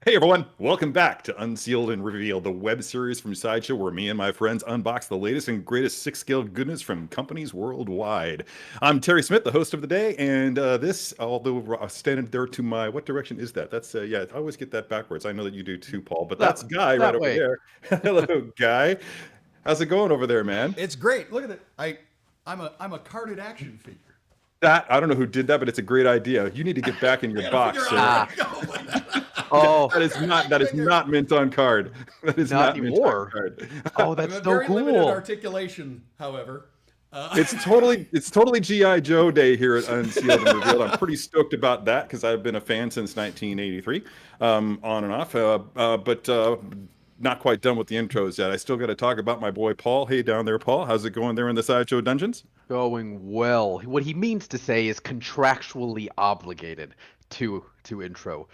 Hey everyone, welcome back to Unsealed and Revealed, the web series from Sideshow where me and my friends unbox the latest and greatest six-scale goodness from companies worldwide. I'm Terry Smith, the host of the day, and this, although standing there to my, what direction is that? That's, yeah, I always get that backwards. I know that you do too, Paul, but that's Guy right That over way. there. Hello, Guy. How's it going over there, man? It's great. Look at it. I'm a carded action figure. I don't know who did that, but it's a great idea. You need to get back in your box, Figure sir. out where to go with that. Oh, That is not mint on card. That is not not mint on anymore. card. Oh, that's I'm a so very limited cool. articulation, however. It's totally GI Joe Day here at Unsealed and Revealed. I'm pretty stoked about that because I've been a fan since 1983, on and off. But not quite done with the intros yet. I still got to talk about my boy Paul. Hey, down there, Paul. How's it going there in the Sideshow dungeons? Going well. What he means to say is contractually obligated to intro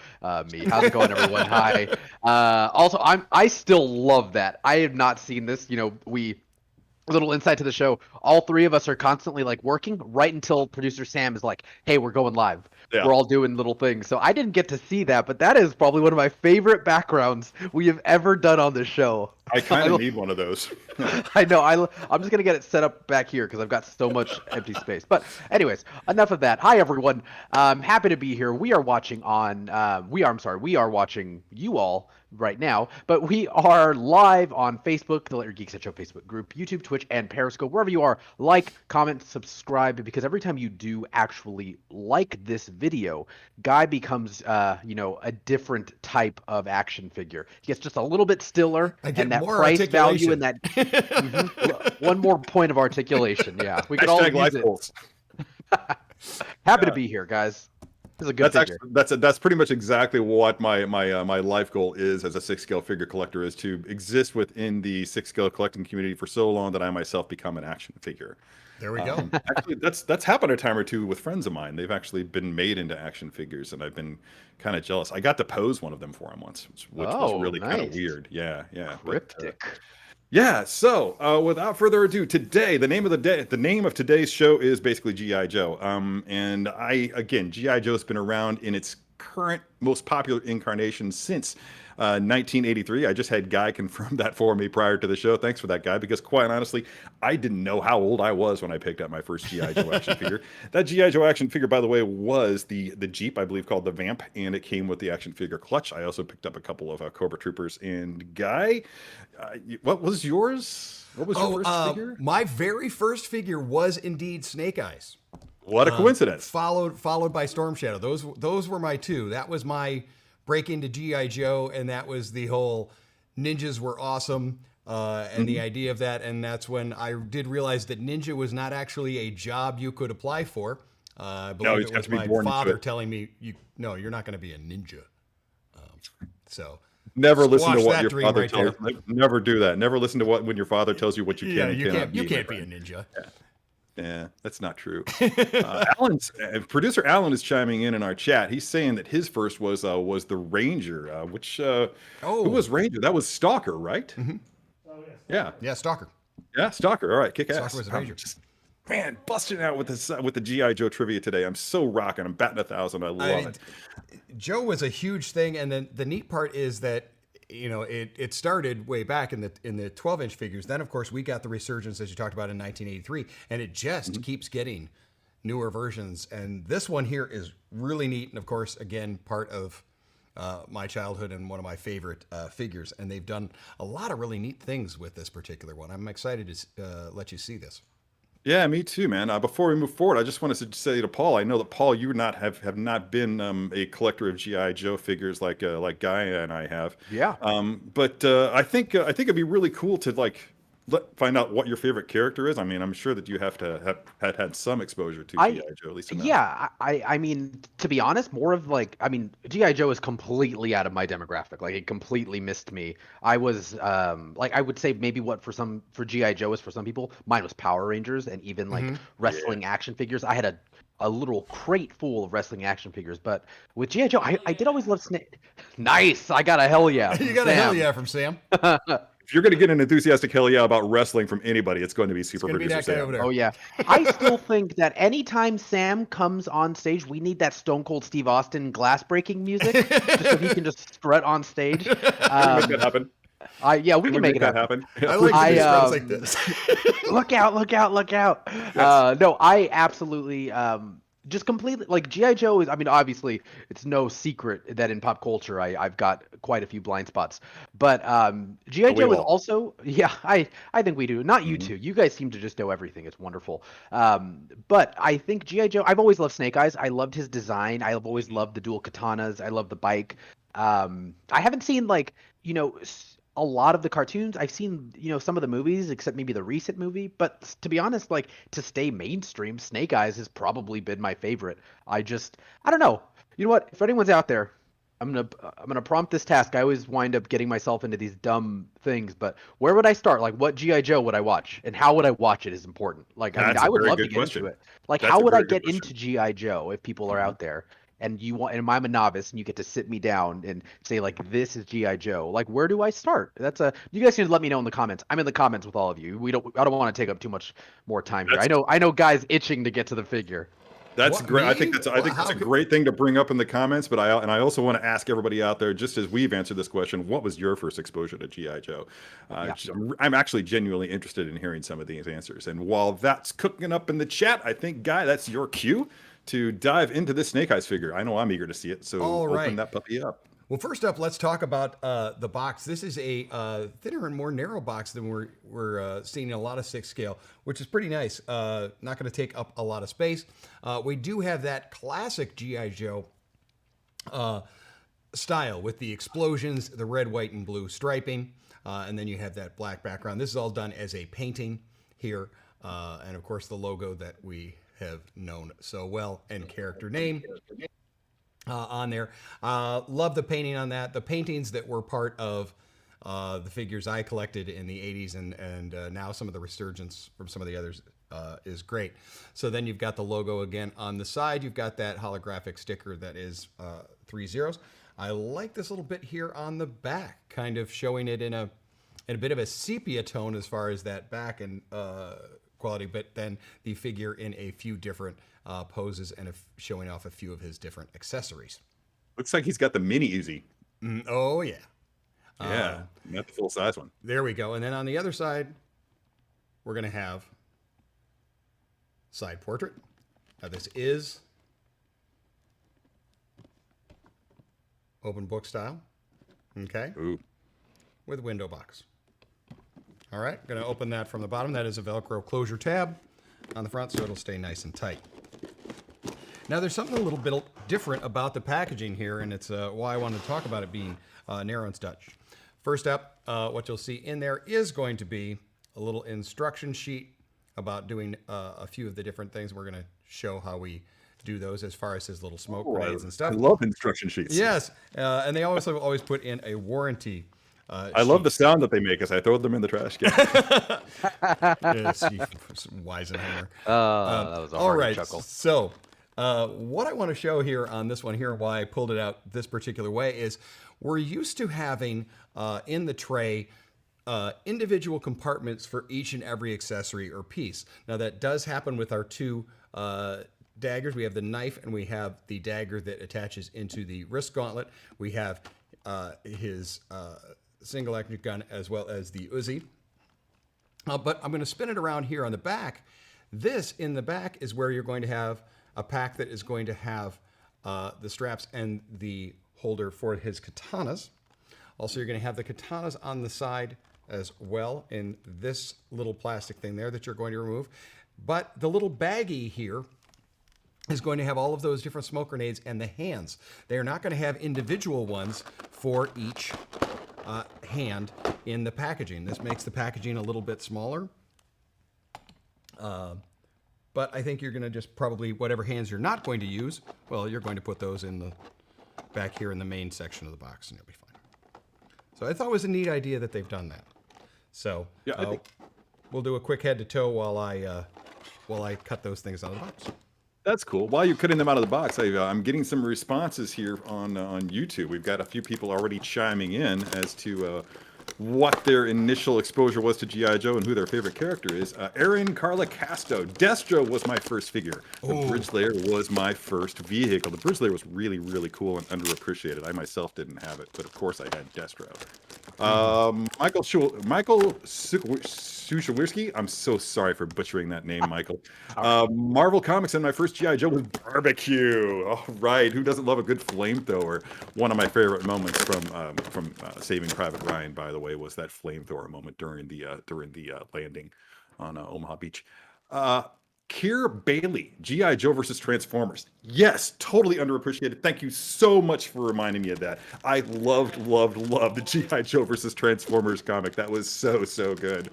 me. How's it going, everyone? Hi. Also, I still love that. I have not seen this. A little insight to the show. All three of us are constantly like working right until producer Sam is like, "Hey, we're going live." Yeah. We're all doing little things. So I didn't get to see that, but that is probably one of my favorite backgrounds we have ever done on the show. I kind of need one of those. I know. I'm just gonna get it set up back here because I've got so much empty space. But anyways, enough of that. Hi everyone. Happy to be here. We are watching We are watching you all right now, but we are live on Facebook, the Later Geeks Show Facebook group, YouTube, Twitch, and Periscope. Wherever you are, like, comment, subscribe, because every time you do actually like this video, Guy becomes, a different type of action figure. He gets just a little bit stiller, I get and that more price value articulation. and that one more point of articulation. Yeah, we could all Hashtag life use it. goals. Happy to be here, guys. This is a good That's figure. actually that's pretty much exactly what my life goal is as a six-scale figure collector, is to exist within the six-scale collecting community for so long that I myself become an action figure. There we go. Actually, that's happened a time or two with friends of mine. They've actually been made into action figures, and I've been kind of jealous. I got to pose one of them for him once, which was really kind of nice. weird. Yeah. Cryptic. Yeah, so without further ado, today the name of today's show is basically GI Joe. And GI Joe's been around in its current most popular incarnation since 1983. I just had Guy confirm that for me prior to the show. Thanks for that, Guy, because quite honestly, I didn't know how old I was when I picked up my first GI Joe action figure. That GI Joe action figure, by the way, was the Jeep, I believe, called the Vamp, and it came with the action figure clutch. I also picked up a couple of Cobra Troopers. And Guy, what was yours? What was your first figure? My very first figure was indeed Snake Eyes. What a coincidence! Followed by Storm Shadow. Those were my two. That was my break into GI Joe, and that was the whole ninjas were awesome, and the idea of that. And that's when I did realize that ninja was not actually a job you could apply for. I believe it was my father telling me, you're not going to be a ninja." So. Never listen to what your dream father right tells you. Never do that. Never listen to when your father tells you what you can and cannot be. You can't be a ninja. Yeah, that's not true. Producer Alan is chiming in our chat. He's saying that his first was the Ranger, who was Ranger? That was Stalker, right? Mm-hmm. Yeah. Yeah, Stalker. Yeah, Stalker. All right, kick ass. Stalker was a Ranger. Man, busting out with the GI Joe trivia today. I'm so rocking. I'm batting 1,000. I love it. Joe was a huge thing, and then the neat part is that it started way back in the 12-inch figures. Then of course we got the resurgence, as you talked about, in 1983, and it just keeps getting newer versions. And this one here is really neat, and of course, again, part of my childhood and one of my favorite figures. And they've done a lot of really neat things with this particular one. I'm excited to let you see this. Yeah, me too, man. Before we move forward, I just wanted to say to Paul, I know that Paul, you have not been a collector of GI Joe figures like Guy and I have. Yeah. But I think it'd be really cool to find out what your favorite character is. I mean, I'm sure that you have to have had some exposure to GI Joe, at least. Yeah, I mean, to be honest, more of GI Joe is completely out of my demographic. Like, it completely missed me. I was I would say maybe what for GI Joe is for some people, mine was Power Rangers, and even wrestling action figures. I had a little crate full of wrestling action figures, but with GI Joe, I did always love Snake. Nice, I got a hell yeah. You got a hell yeah from Sam. if you're going to get an enthusiastic hell yeah about wrestling from anybody, it's going to be Super gonna be Producer that guy Sam. over there. Oh yeah, I still think that anytime Sam comes on stage, we need that Stone Cold Steve Austin glass breaking music, just so he can just strut on stage. Can we make that happen? Yeah, we Can can make it that happen. happen? I like I, these friends like this. Look out! Look out! Look out! Yes. No, I absolutely just completely like GI Joe is. I mean, obviously, it's no secret that in pop culture, I've got quite a few blind spots. But GI But we Joe is all. also yeah. I think we do. Not you Mhm. two. You guys seem to just know everything. It's wonderful. But I think GI Joe. I've always loved Snake Eyes. I loved his design. I've always loved the dual katanas. I love the bike. I haven't seen like a lot of the cartoons. I've seen, some of the movies, except maybe the recent movie. But to be honest, like to stay mainstream, Snake Eyes has probably been my favorite. I don't know. You know what? If anyone's out there, I'm gonna prompt this task. I always wind up getting myself into these dumb things, but where would I start? Like, what GI Joe would I watch, and how would I watch it is important. Like, I mean, That's a I would very love to good get question. into it. Like, That's how a would I very good get into question. GI Joe if people are Mhm. out there? And I'm a novice, and you get to sit me down and say like, "This is GI Joe." Like, where do I start? You guys need to let me know in the comments. I'm in the comments with all of you. I don't want to take up too much more time here. That's I know, guys itching to get to the figure. That's What, great. I me? think that's Well, a how could- great thing to bring up in the comments. But I also want to ask everybody out there, just as we've answered this question, what was your first exposure to GI Joe? Yeah. I'm actually genuinely interested in hearing some of these answers. And while that's cooking up in the chat, I think Guy, that's your cue to dive into this Snake Eyes figure. I know I'm eager to see it, so All open right. that puppy up. Well, first up, let's talk about the box. This is a thinner and more narrow box than we're seeing in a lot of 6 scale, which is pretty nice. Not going to take up a lot of space. We do have that classic GI Joe style with the explosions, the red, white, and blue striping, and then you have that black background. This is all done as a painting here, and of course the logo that we have known so well and character name. On there. Love the painting on that. The paintings that were part of the figures I collected in the 80s and now some of the resurgence from some of the others is great. So then you've got the logo again on the side. You've got that holographic sticker that is 3 zeros. I like this little bit here on the back, kind of showing it in a bit of a sepia tone as far as that back and quality, but then the figure in a few different poses and showing off a few of his different accessories. Looks like he's got the mini Uzi. Oh, yeah. Yeah, not the full size one. There we go. And then on the other side, we're going to have side portrait. Now, this is open book style. Okay. Ooh. With window box. All right. Going to open that from the bottom. That is a Velcro closure tab on the front, so it'll stay nice and tight. Now, there's something a little bit different about the packaging here, and it's why I wanted to talk about it being narrow and Dutch. First up, what you'll see in there is going to be a little instruction sheet about doing a few of the different things. We're going to show how we do those as far as his little smoke grenades and stuff. I love instruction sheets. Yes, and they also always put in a warranty. I love the sound that they make as I throw them in the trash can. Yes, Weisenheimer. That was a All hearty right, chuckle. so what I want to show here on this one here, why I pulled it out this particular way, is we're used to having in the tray individual compartments for each and every accessory or piece. Now that does happen with our two daggers. We have the knife and we have the dagger that attaches into the wrist gauntlet. We have his single action gun as well as the Uzi. But I'm going to spin it around here on the back. This in the back is where you're going to have a pack that is going to have the straps and the holder for his katanas. Also, you're going to have the katanas on the side as well in this little plastic thing there that you're going to remove. But the little baggie here is going to have all of those different smoke grenades and the hands. They are not going to have individual ones for each hand in the packaging. This makes the packaging a little bit smaller. But I think you're going to just probably, whatever hands you're not going to use, well, you're going to put those in the back here in the main section of the box and you'll be fine. So I thought it was a neat idea that they've done that. So Yeah, I think we'll do a quick head to toe while I cut those things out of the box. that's cool. While you're cutting them out of the box, I'm getting some responses here on YouTube. We've got a few people already chiming in as to what their initial exposure was to G.I. Joe and who their favorite character is. Aaron Carla Casto. Destro was my first figure. The Bridge Layer was my first vehicle. The Bridge Layer was really, really cool and underappreciated. I myself didn't have it, but of course I had Destro. Michael Sushawirski. I'm so sorry for butchering that name, Michael. Marvel Comics, and my first G.I. Joe was Barbecue. All right, who doesn't love a good flamethrower? One of my favorite moments from Saving Private Ryan, by the way, was that flamethrower moment during the landing on Omaha Beach. Keir Bailey, G.I. Joe versus Transformers. Yes, totally underappreciated. Thank you so much for reminding me of that. I loved the G.I. Joe versus Transformers comic. That was so good.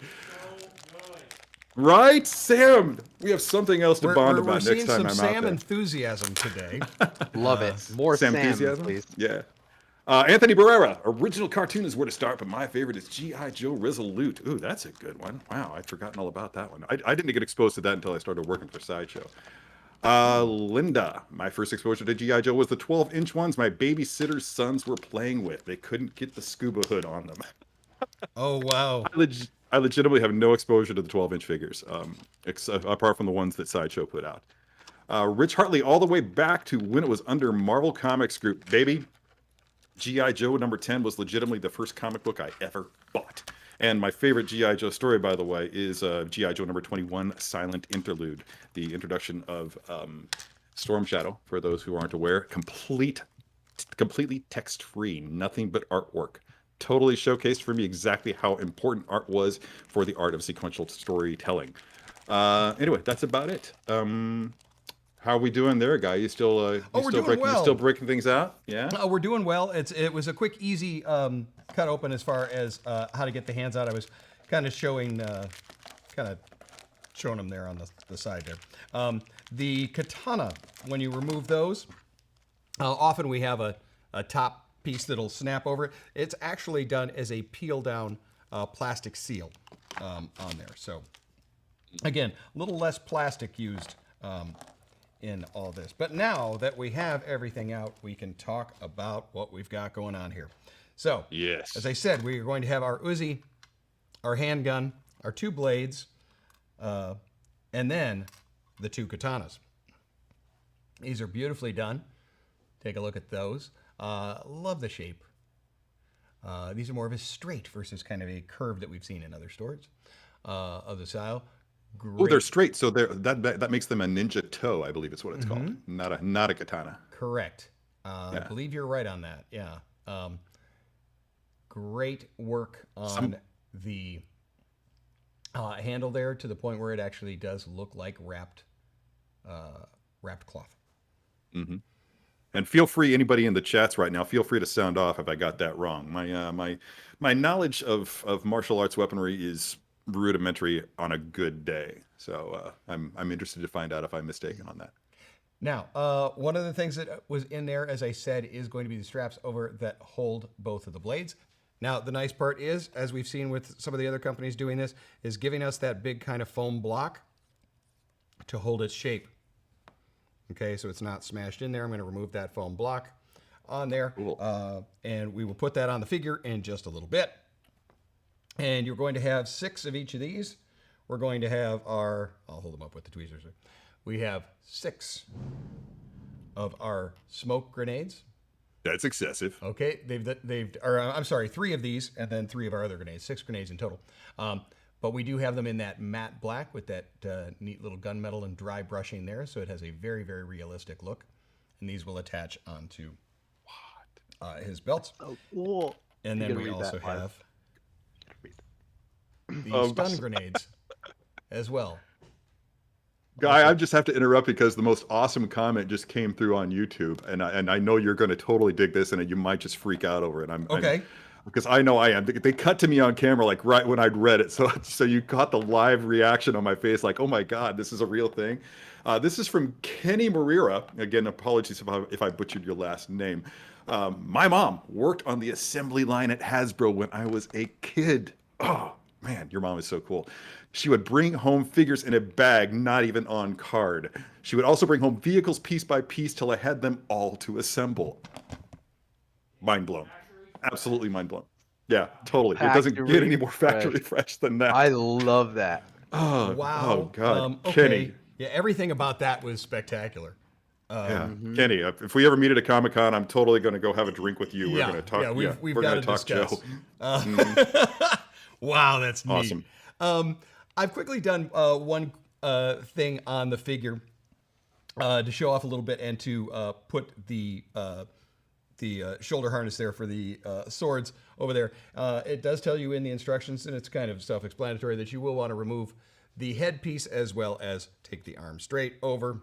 Right, Sam? We have something else to bond about next time I'm out there. We're seeing some Sam enthusiasm today. Love it. More Sam enthusiasm, please. Yeah. Anthony Barrera, original cartoon is where to start, but my favorite is G.I. Joe Resolute. Ooh, that's a good one. Wow, I'd forgotten all about that one. I didn't get exposed to that until I started working for Sideshow. Linda, my first exposure to G.I. Joe was the 12-inch ones my babysitter's sons were playing with. They couldn't get the scuba hood on them. Oh, wow. I legitimately have no exposure to the 12-inch figures, apart from the ones that Sideshow put out. Rich Hartley, all the way back to when it was under Marvel Comics Group, baby. G.I. Joe number 10 was legitimately the first comic book I ever bought. And my favorite G.I. Joe story, by the way, is G.I. Joe number 21, Silent Interlude, the introduction of Storm Shadow, for those who aren't aware. Completely text-free, nothing but artwork. Totally showcased for me exactly how important art was for the art of sequential storytelling. Anyway, that's about it. How are we doing there, Guy? You still breaking things out? Yeah. We're doing well. It was a quick, easy cut open as far as how to get the hands out. I was kind of showing them there on the side there. The katana, when you remove those, often we have a top piece that'll snap over it. It's actually done as a peel down plastic seal on there. So again, a little less plastic used in all this. But now that we have everything out, we can talk about what we've got going on here. So, yes, as I said, we are going to have our Uzi, our handgun, our two blades, and then the two katanas. These are beautifully done. Take a look at those. Love the shape. These are more of a straight versus kind of a curve that we've seen in other stores of the style. Great. Oh, they're straight, so that makes them a ninja toe, I believe is what it's called, not a katana. Correct. I believe you're right on that. Yeah. Great work on the handle there, to the point where it actually does look like wrapped cloth. Mm-hmm. And feel free, anybody in the chats right now, feel free to sound off if I got that wrong. My knowledge of martial arts weaponry is rudimentary on a good day, so I'm interested to find out if I'm mistaken on that. Now, one of the things that was in there, as I said, is going to be the straps over that hold both of the blades. Now, the nice part is, as we've seen with some of the other companies doing this, is giving us that big kind of foam block to hold its shape. Okay, so it's not smashed in there. I'm going to remove that foam block on there, cool. And we will put that on the figure in just a little bit. And you're going to have 6 of each of these. We're going to have I'll hold them up with the tweezers. We have 6 of our smoke grenades. That's excessive. Okay, I'm sorry, 3 of these, and then 3 of our other grenades, 6 grenades in total. But we do have them in that matte black with that neat little gunmetal and dry brushing there, so it has a very, very realistic look. And these will attach onto his belts. Oh, cool. And then we also have the stun grenades as well. Guy, I just have to interrupt because the most awesome comment just came through on YouTube, and I know you're going to totally dig this, and you might just freak out over it. Because I know I am. They cut to me on camera like right when I'd read it, so you caught the live reaction on my face, like, oh my God, this is a real thing. This is from Kenny Marira. Again, apologies if I butchered your last name. My mom worked on the assembly line at Hasbro when I was a kid. Oh man, your mom is so cool. She would bring home figures in a bag, not even on card. She would also bring home vehicles piece by piece till I had them all to assemble. Mind blown. Absolutely mind blown. Yeah, totally. It doesn't get Factory any more factory fresh than that. I love that. Oh, Wow. oh God, Okay. Kenny. Yeah, everything about that was spectacular. Yeah, Kenny. If we ever meet at a Comic-Con, I'm totally going to go have a drink with you. We're Yeah, going to talk. yeah, we've we're got going to to talk discuss. Joe. Wow, that's neat. Awesome. I've quickly done one thing on the figure to show off a little bit and to put the shoulder harness there for the swords over there. It does tell you in the instructions, and it's kind of self-explanatory, that you will want to remove the headpiece as well as take the arm straight over.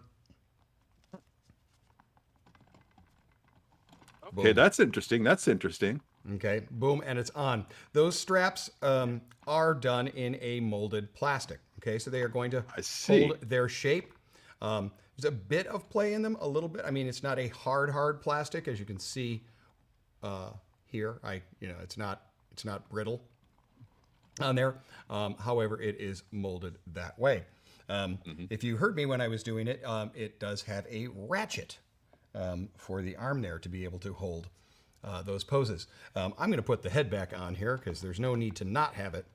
Okay, that's interesting. That's interesting. Okay, boom, and it's on. Those straps are done in a molded plastic. Okay, so they are going to hold their shape. There's a bit of play in them, a little bit. I mean, it's not a hard plastic, as you can see here. It's not brittle on there. However, it is molded that way. If you heard me when I was doing it, it does have a ratchet for the arm there to be able to hold those poses. I'm going to put the head back on here because there's no need to not have it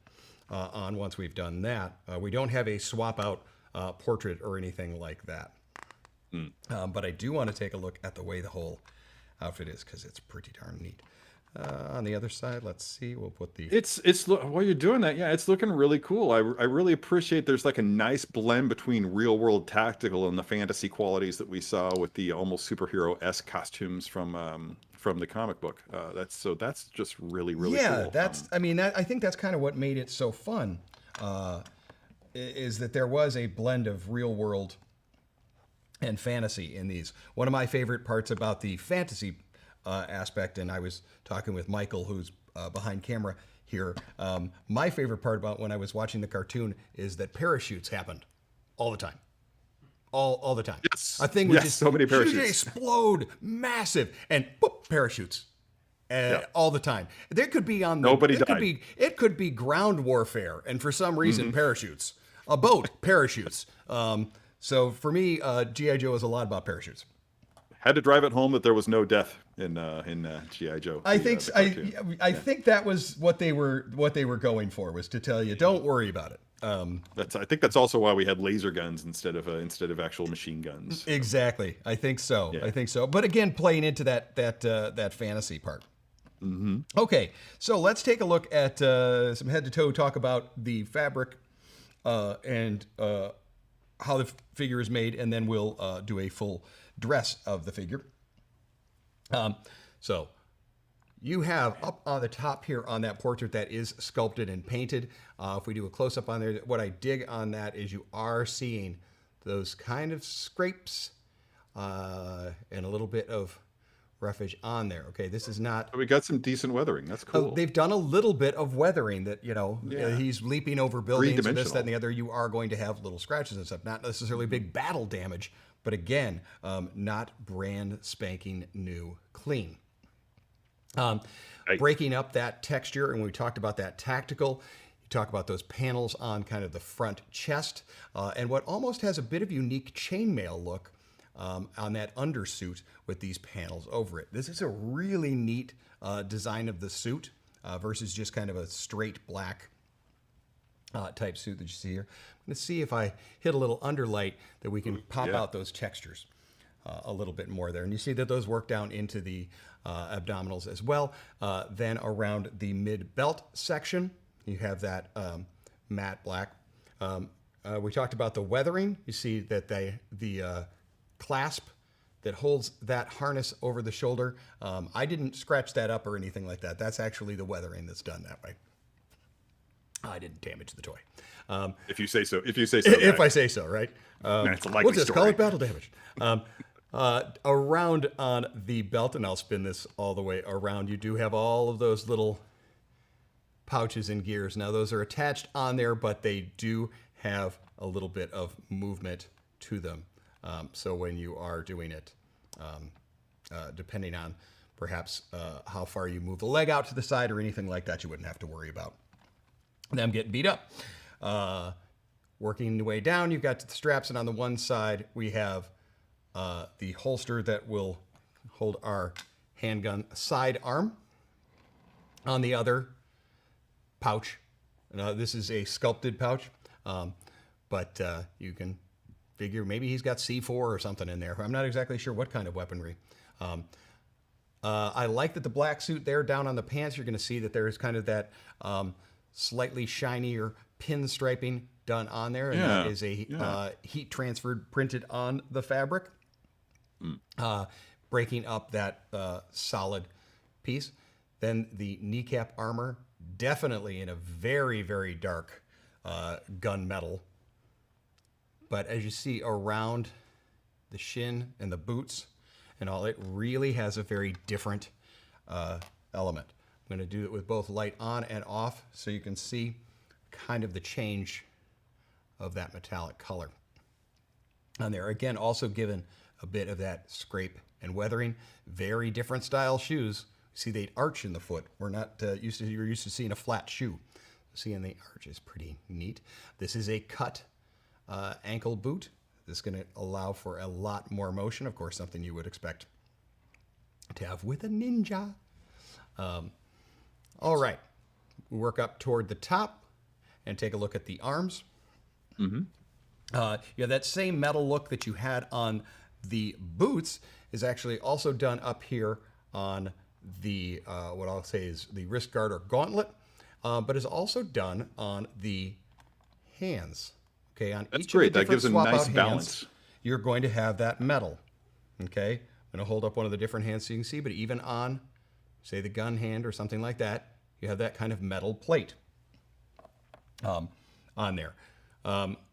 on once we've done that. We don't have a swap out portrait or anything like that. But I do want to take a look at the way the whole outfit is because it's pretty darn neat. On the other side, let's see. We'll put the. It's while you're doing that, yeah, it's looking really cool. I really appreciate there's like a nice blend between real world tactical and the fantasy qualities that we saw with the almost superhero-esque costumes from the comic book. That's just really cool. Yeah, I think that's kind of what made it so fun. Is that there was a blend of real world and fantasy in these. One of my favorite parts about the fantasy aspect, and I was talking with Michael, who's behind camera here. My favorite part about when I was watching the cartoon is that parachutes happened all the time. All the time. Yes. A thing would just so many parachutes. explode, massive, and boop, parachutes. All the time. There could be on the, Nobody died. It could be ground warfare, and for some reason, parachutes. A boat, parachutes. So for me, G.I. Joe is a lot about parachutes. Had to drive it home that there was no death in G.I. Joe. I think that was what they were going for, was to tell you, don't worry about it. I think that's also why we had laser guns instead of actual machine guns. Exactly. I think so. Yeah. I think so. But again, playing into that fantasy part. Okay, so let's take a look at some head to toe talk about the fabric and how the figure is made, and then we'll do a full dress of the figure. So you have up on the top here on that portrait that is sculpted and painted. If we do a close-up on there, what I dig on that is you are seeing those kind of scrapes and a little bit of roughage on there. Okay, this is not... We got some decent weathering. That's cool. They've done a little bit of weathering that, he's leaping over buildings and this, that, and the other. You are going to have little scratches and stuff. Not necessarily big battle damage, but again, not brand spanking new clean. Breaking up that texture, and we talked about that tactical. You talk about those panels on kind of the front chest, and what almost has a bit of unique chainmail look on that undersuit with these panels over it. This is a really neat design of the suit versus just kind of a straight black type suit that you see here. I'm going to see if I hit a little underlight that we can pop out those textures a little bit more there. And you see that those work down into the abdominals as well. Then around the mid-belt section, you have that matte black. We talked about the weathering. You see that the clasp that holds that harness over the shoulder. I didn't scratch that up or anything like that. That's actually the weathering that's done that way. I didn't damage the toy. If you say so. If I say so, right? It's a likely What's this? story. Call it battle damage. Around on the belt, and I'll spin this all the way around, you do have all of those little pouches and gears. Now, those are attached on there, but they do have a little bit of movement to them. So when you are doing it, depending on perhaps how far you move the leg out to the side or anything like that, you wouldn't have to worry about them getting beat up. Working the way down, you've got the straps, and on the one side, we have the holster that will hold our handgun sidearm. On the other, pouch. This is a sculpted pouch, but you can figure maybe he's got C4 or something in there. I'm not exactly sure what kind of weaponry. I like that the black suit there down on the pants, you're going to see that there is kind of that slightly shinier pinstriping done on there. And that is a heat transferred printed on the fabric, breaking up that solid piece. Then the kneecap armor, definitely in a very, very dark gunmetal. But as you see around the shin and the boots and all, it really has a very different element. I'm going to do it with both light on and off so you can see kind of the change of that metallic color on there. Again, also given a bit of that scrape and weathering. Very different style shoes. See, they arch in the foot. We're not you're used to seeing a flat shoe. Seeing the arch is pretty neat. This is a cut ankle boot. This is going to allow for a lot more motion. Of course, something you would expect to have with a ninja. All right. We work up toward the top and take a look at the arms. Mm-hmm. Yeah, that same metal look that you had on the boots is actually also done up here on the, what I'll say is the wrist guard or gauntlet, but is also done on the hands. Okay, on That's each great. of the That gives a different nice swap-out balance. hands, you're going to have that metal. Okay, I'm going to hold up one of the different hands so you can see, but even on, say, the gun hand or something like that, you have that kind of metal plate on there.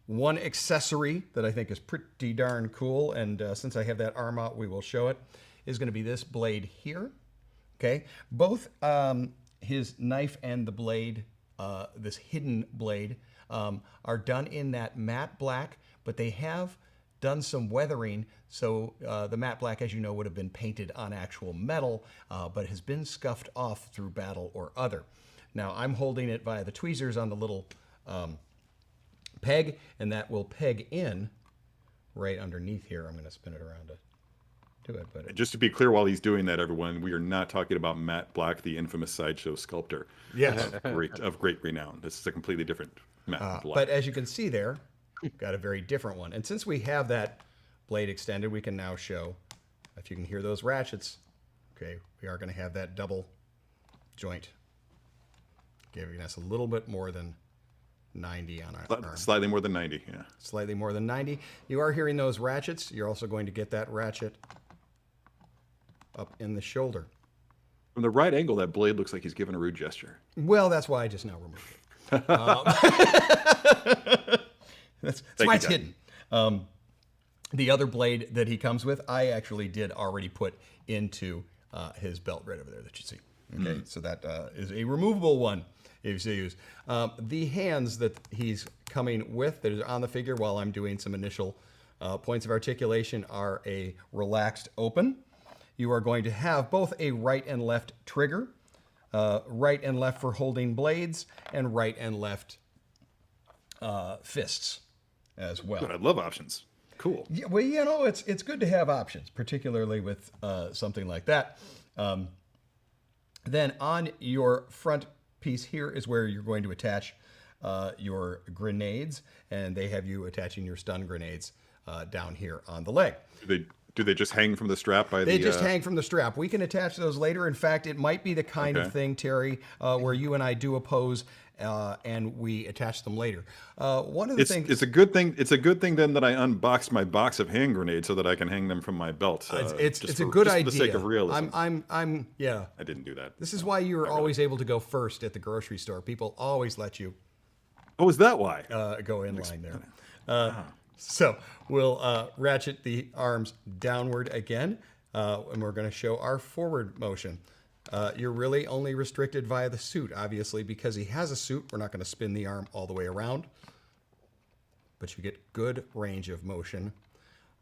One accessory that I think is pretty darn cool, and since I have that arm out, we will show it, is going to be this blade here. Okay, both his knife and the blade, this hidden blade, are done in that matte black, but they have done some weathering. So the matte black, as you know, would have been painted on actual metal, but has been scuffed off through battle or other. Now I'm holding it via the tweezers on the little peg, and that will peg in right underneath here. I'm going to spin it around to do it. But just to be clear, while he's doing that, everyone, we are not talking about Matt Black, the infamous Sideshow sculptor. Yes. of great renown. This is a completely different Matt Black. But as you can see there, got a very different one. And since we have that blade extended, we can now show, if you can hear those ratchets, okay, we are going to have that double joint, giving us a little bit more than 90 on our arm. Slightly more than 90, yeah. Slightly more than 90. You are hearing those ratchets. You're also going to get that ratchet up in the shoulder. From the right angle, that blade looks like he's giving a rude gesture. Well, that's why I just now removed it. That's why it's hidden. The other blade that he comes with, I actually did already put into his belt right over there that you see. Okay, so that is a removable one if you use. The hands that he's coming with that is on the figure while I'm doing some initial points of articulation are a relaxed open. You are going to have both a right and left trigger, right and left for holding blades, and right and left fists as well. Good, I love options. Cool. Yeah, well, you know, it's good to have options, particularly with something like that. Then on your front piece here is where you're going to attach your grenades, and they have you attaching your stun grenades down here on the leg. Do they just hang from the strap by They just hang from the strap. We can attach those later. In fact, it might be the kind of thing, Terry, where you and I do a pose and we attach them later. One of the things it's a good thing. It's a good thing then that I unboxed my box of hand grenades so that I can hang them from my belt. It's a good idea. For the sake of realism. I'm yeah. I didn't do that. This is why you're always able to go first at the grocery store. People always let you Oh, is that why? go in line there. So we'll ratchet the arms downward again, and we're going to show our forward motion. You're really only restricted via the suit, obviously, because he has a suit. We're not going to spin the arm all the way around, but you get good range of motion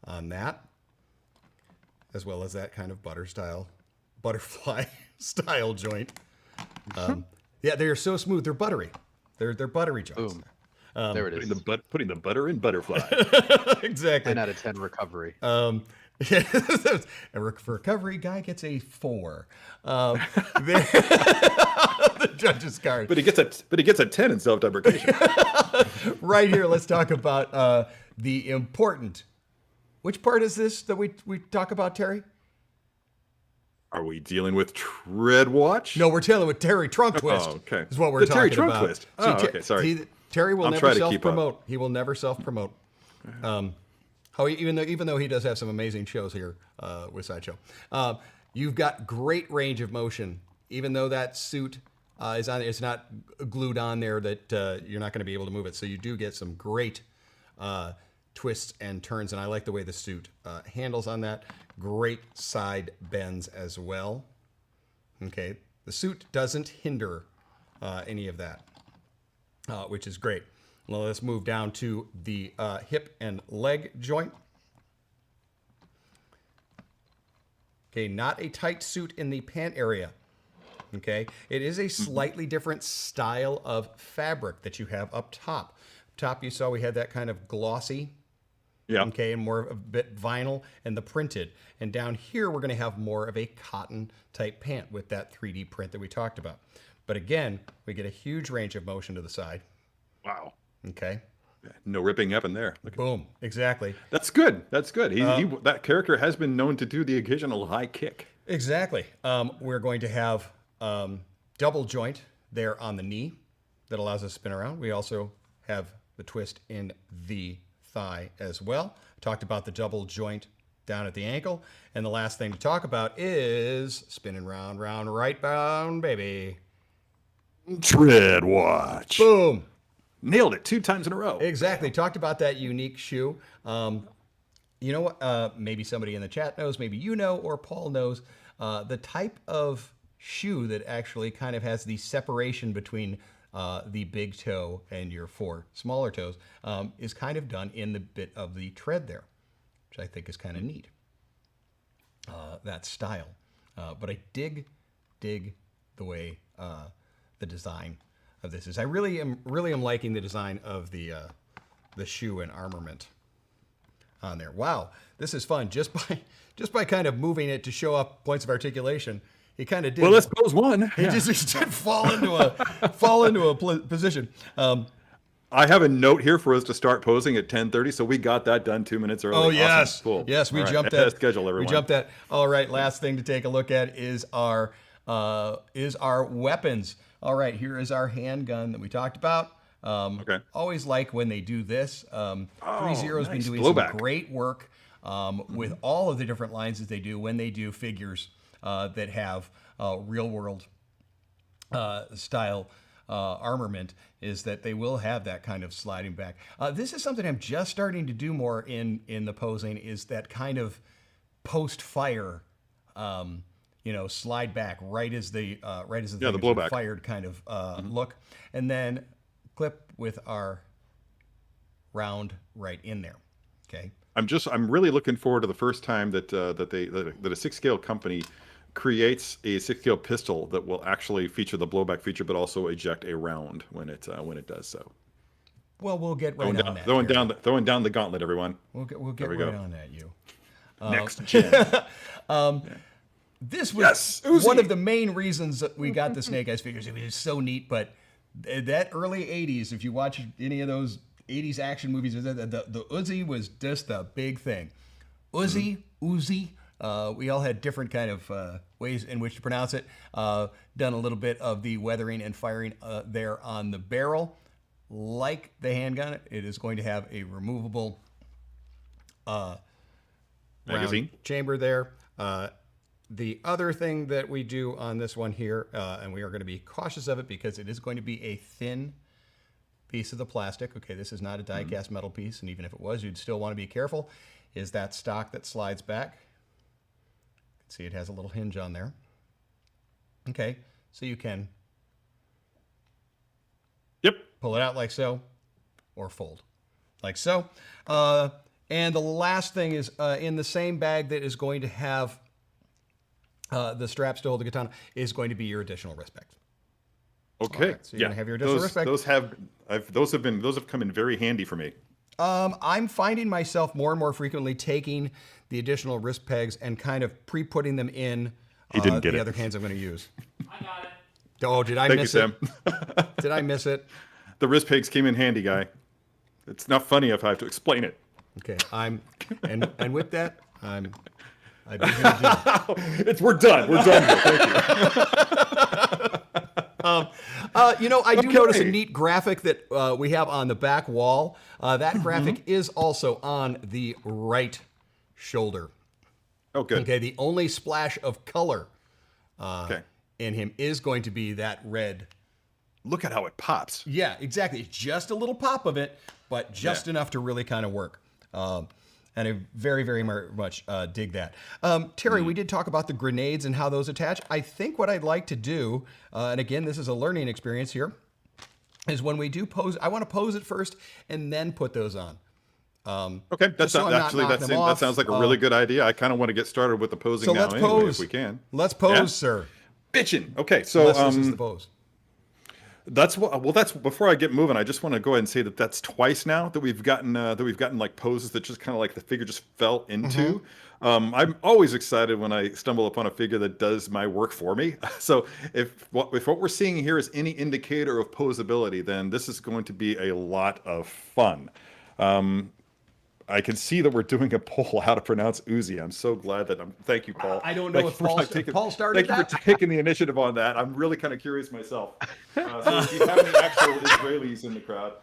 on that, as well as that kind of butterfly style joint. Yeah, they are so smooth. They're buttery. They're buttery joints. Boom. There it is. Putting the butter in butterfly. Exactly. 10 out of 10 recovery. For recovery, Guy gets a 4. The judge's card. But he gets a 10 in self-deprecation. Right here, let's talk about the important. Which part is this that we talk about, Terry? Are we dealing with Tread Watch? No, we're dealing with Terry Trunk Twist. Oh, okay. Is what we're The talking Terry Trunk about. Twist. Oh, okay, sorry. Terry will I'll never try to keep up. self-promote. He will never self-promote. Even though he does have some amazing shows here with Sideshow. You've got great range of motion, even though that suit is on. It's not glued on there that you're not going to be able to move it. So you do get some great twists and turns, and I like the way the suit handles on that. Great side bends as well. Okay, the suit doesn't hinder any of that, which is great. Well, let's move down to the hip and leg joint. Okay, not a tight suit in the pant area. Okay, it is a slightly different style of fabric that you have up top. Up top, you saw we had that kind of glossy. Yeah. Okay, and more of a bit vinyl and the printed. And down here, we're going to have more of a cotton type pant with that 3D print that we talked about. But again, we get a huge range of motion to the side. Wow. Okay. No ripping up in there. Boom. Exactly. That's good. That's good. That character has been known to do the occasional high kick. Exactly. We're going to have double joint there on the knee that allows us to spin around. We also have the twist in the thigh as well. Talked about the double joint down at the ankle. And the last thing to talk about is spinning round, right bound, baby. Tread Watch. Boom. Nailed it 2 times in a row. Exactly. Talked about that unique shoe. You know what? Maybe somebody in the chat knows, maybe you know, or Paul knows, the type of shoe that actually kind of has the separation between the big toe and your 4 smaller toes is kind of done in the bit of the tread there, which I think is kind of neat. That style. But I dig the way the design of this is. I really am liking the design of the shoe and armament on there. Wow, this is fun. Just by kind of moving it to show up points of articulation, he kind of did. Well, let's pose one. He just did fall into a position. I have a note here for us to start posing at 10:30, so we got that done 2 minutes early. Oh yes, awesome. Cool. Yes, we All right. jumped Ahead that of schedule, everyone. We jumped that. All right, last thing to take a look at is our weapons. All right, here is our handgun that we talked about. Okay. Always like when they do this. Threezero's been nice. doing Blowback. some great work with all of the different lines that they do when they do figures that have real world style armament, is that they will have that kind of sliding back. This is something I'm just starting to do more in the posing, is that kind of post fire slide back right as the thing is blowback. fired kind of look, and then clip with our round right in there. Okay. I'm really looking forward to the first time that a 6 scale company creates a 6 scale pistol that will actually feature the blowback feature, but also eject a round when it does so. Well, we'll get right on that. Throwing down the gauntlet, everyone. We'll get right on that. You. Next gen. This was one of the main reasons that we got the Snake Eyes figures. It was so neat, but that early 80s, if you watch any of those 80s action movies, the Uzi was just the big thing. Uzi. We all had different kind of ways in which to pronounce it. Done a little bit of the weathering and firing there on the barrel. Like the handgun, it is going to have a removable magazine chamber there. The other thing that we do on this one here, and we are going to be cautious of it because it is going to be a thin piece of the plastic. Okay, this is not a die-cast metal piece, and even if it was, you'd still want to be careful, is that stock that slides back. You can see it has a little hinge on there. Okay, so you can pull it out like so, or fold like so. And the last thing is in the same bag that is going to have the straps to hold the katana is going to be your additional wrist bags. Okay. Right, so you're gonna have your additional wrist bag. Those have come in very handy for me. I'm finding myself more and more frequently taking the additional wrist pegs and kind of pre-putting them in He didn't get the it. other hands I'm going to use. I got it. Oh, did I Thank miss you, it? Sam. Did I miss it? The wrist pegs came in handy, Guy. It's not funny if I have to explain it. Okay, and with that, I bid you adieu. We're done. We're done here. Thank you. I do notice a Okay. neat graphic that we have on the back wall. That graphic is also on the right shoulder. Oh, good. Okay, the only splash of color Okay. in him is going to be that red. Look at how it pops. Yeah, exactly. It's just a little pop of it, but just Yeah. enough to really kind of work. And I very, very much dig that. Terry, we did talk about the grenades and how those attach. I think what I'd like to do, and again, this is a learning experience here, is when we do pose, I want to pose it first and then put those on. Okay, that's so I'm not actually knocking that them off. sounds like a really good idea. I kind of want to get started with the posing So now let's anyway, pose. if we can. Let's pose, Yeah? sir. Bitchin'. Okay, so Unless this is the pose. that's what. Well, that's before I get moving. I just want to go ahead and say that that's twice now that we've gotten like poses that just kind of like the figure just fell into. I'm always excited when I stumble upon a figure that does my work for me. So if what we're seeing here is any indicator of posability, then this is going to be a lot of fun. I can see that we're doing a poll how to pronounce Uzi. I'm so glad that thank you, Paul. I don't know Thank if you for Paul started Thank you for taking the initiative on that. I'm really kind of curious myself. So if you have any actual Israelis in the crowd,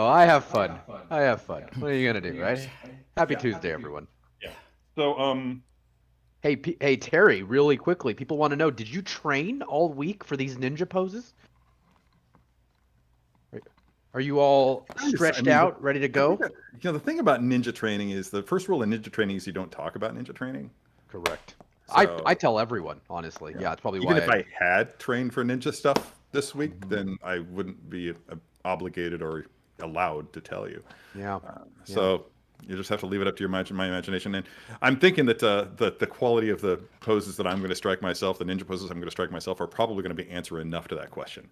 I have fun. I have fun. What are you gonna do, right? Happy Tuesday, everyone. yeah. So Hey, Terry, really quickly, people want to know: did you train all week for these ninja poses? Are you all stretched out, ready to go? the thing about ninja training is the first rule of ninja training is you don't talk about ninja training. Correct. So- I tell everyone, honestly. Yeah, it's probably Even why. if I had trained for ninja stuff this week, then I wouldn't be obligated or allowed to tell you. Yeah. So you just have to leave it up to your my imagination. And I'm thinking that the quality of the poses that I'm going to strike myself, the ninja poses I'm going to strike myself, are probably going to be answer enough to that question.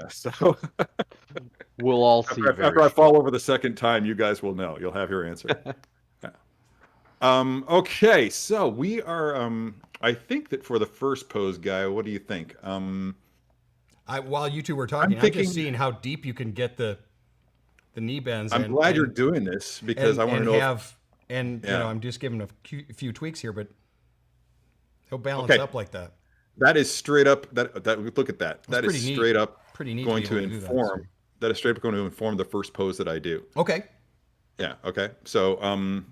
So We'll all see. after I fall over the second time, you guys will know. You'll have your answer. Yeah. Okay, so we are. I think that for the first pose, Guy, what do you think? While you two were talking, I'm thinking- just seeing how deep you can get the knee bends. I'm glad you're doing this because I want to know. I'm just giving a few tweaks here, but he'll balance Okay. up like that. That is straight up. That look at that. That is pretty neat. straight up Pretty neat. going be to able do that, inform. That is straight up going to inform the first pose that I do. so. Okay. Yeah. Okay. So I'm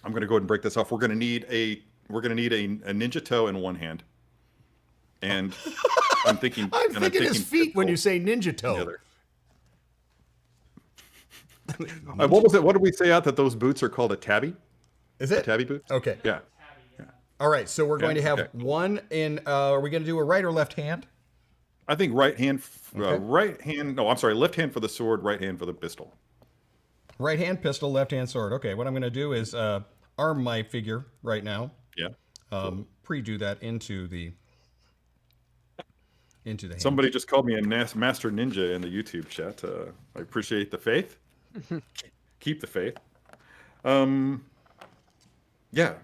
going to go ahead and break this off. We're going to need a ninja toe in one hand, and I'm thinking. I'm thinking his feet when you say ninja the toe. other. What was it? What did we say out that those boots are called a tabby? Is it? Tabby boots? Okay. Yeah. All right. So we're going to have okay. one in. Are we going to do a right or left hand? I think right hand. Okay. Right hand. No, I'm sorry. Left hand for the sword. Right hand for the pistol. Right hand pistol, left hand sword. Okay. What I'm going to do is arm my figure right now. Yeah. Pre-do that into the hand. Somebody just called me a master ninja in the YouTube chat. I appreciate the faith. Keep the faith. Yeah.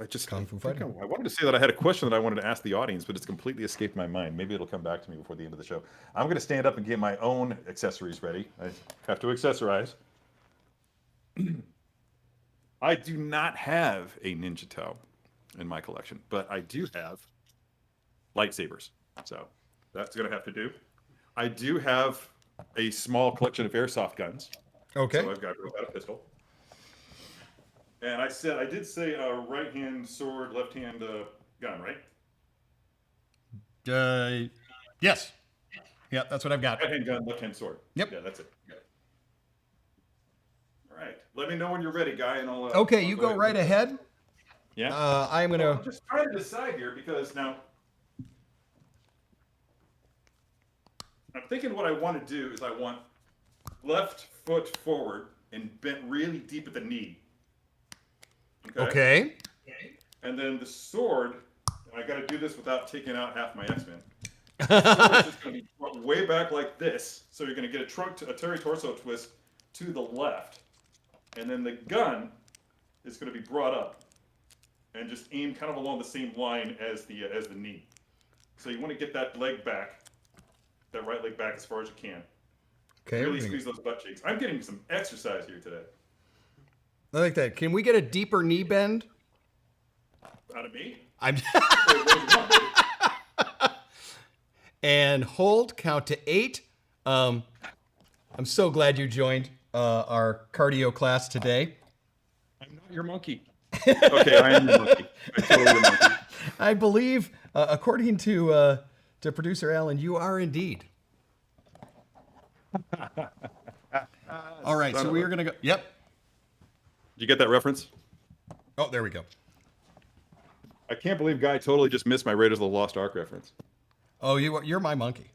I just Kung Fu think fighting. I wanted to say that I had a question that I wanted to ask the audience, but it's completely escaped my mind. Maybe it'll come back to me before the end of the show. I'm going to stand up and get my own accessories ready. I have to accessorize. I do not have a ninja toe in my collection, but I do have lightsabers. So that's going to have to do. I do have a small collection of airsoft guns. Okay. So I've got a pistol. And I did say right hand sword, left hand gun, right? Yes. Yeah, that's what I've got. Right hand gun, left hand sword. Yep. Yeah, that's it. Okay. All right. Let me know when you're ready, Guy, and I'll. Okay, I'll you go ahead. right ahead. Yeah. I'm I'm gonna. just trying to decide here because now I'm thinking what I want to do is I want left foot forward and bent really deep at the knee. Okay. And then the sword, and I got to do this without taking out half my X-Men. sword is just going to be brought way back like this. So you're going to get a Terry torso twist to the left, and then the gun is going to be brought up and just aimed kind of along the same line as the knee. So you want to get that leg back, that right leg back as far as you can. Okay. Really squeeze those butt cheeks. I'm getting some exercise here today. I like that. Can we get a deeper knee bend? Out of me? I'm. Wait, what do you want, baby? And hold, count to 8. I'm so glad you joined our cardio class today. I'm not your monkey. Okay, I am your monkey. I'm totally your monkey. I believe, according to producer Alan, you are indeed. All right, so we are going to go. Yep. Did you get that reference? Oh, there we go. I can't believe Guy totally just missed my Raiders of the Lost Ark reference. Oh, you're my monkey.